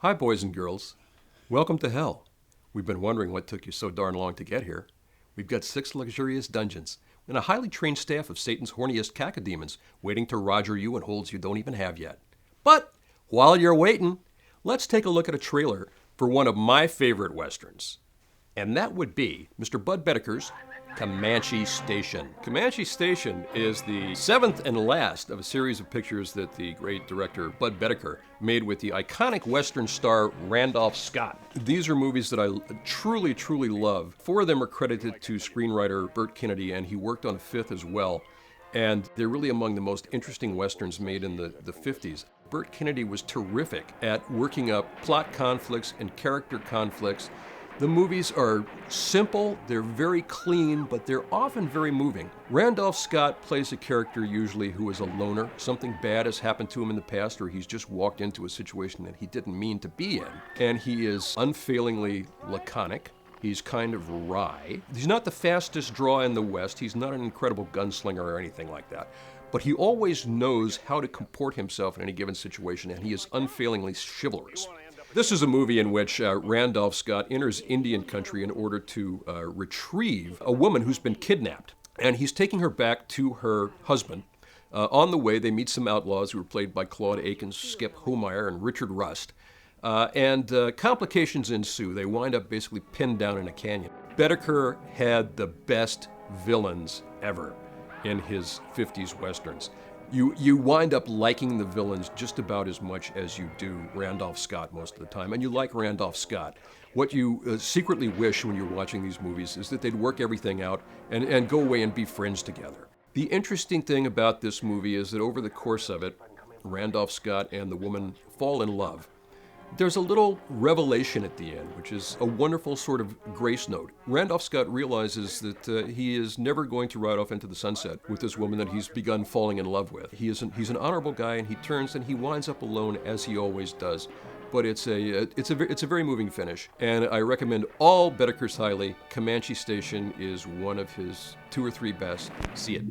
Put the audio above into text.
Hi, boys and girls. Welcome to hell. We've been wondering what took you so darn long to get here. We've got 6 luxurious dungeons and a highly trained staff of Satan's horniest cacodemons waiting to roger you in holds you don't even have yet. But while you're waiting, let's take a look at a trailer for one of my favorite westerns. And that would be Mr. Bud Bedeker's Comanche Station. Comanche Station is the 7th and last of a series of pictures that the great director Bud Bedeker made with the iconic Western star Randolph Scott. These are movies that I truly, truly love. 4 of them are credited to screenwriter Burt Kennedy, and he worked on a 5th as well. And they're really among the most interesting Westerns made in the 50s. Burt Kennedy was terrific at working up plot conflicts and character conflicts. The movies are simple, they're very clean, but they're often very moving. Randolph Scott plays a character usually who is a loner. Something bad has happened to him in the past, or he's just walked into a situation that he didn't mean to be in. And he is unfailingly laconic. He's kind of wry. He's not the fastest draw in the West. He's not an incredible gunslinger or anything like that. But he always knows how to comport himself in any given situation, and he is unfailingly chivalrous. This is a movie in which Randolph Scott enters Indian country in order to retrieve a woman who's been kidnapped. And he's taking her back to her husband. On the way, they meet some outlaws who are played by Claude Akins, Skip Homeyer, and Richard Rust. And complications ensue. They wind up basically pinned down in a canyon. Bedeker had the best villains ever in his 50s Westerns. You wind up liking the villains just about as much as you do Randolph Scott most of the time. And you like Randolph Scott. What you secretly wish when you're watching these movies is that they'd work everything out and go away and be friends together. The interesting thing about this movie is that over the course of it, Randolph Scott and the woman fall in love. There's a little revelation at the end, which is a wonderful sort of grace note. Randolph Scott realizes that he is never going to ride off into the sunset with this woman that he's begun falling in love with. He's an honorable guy, and he turns and he winds up alone, as he always does. But it's a very moving finish, and I recommend all Bedekers highly. Comanche Station is one of his 2 or 3 best. See it.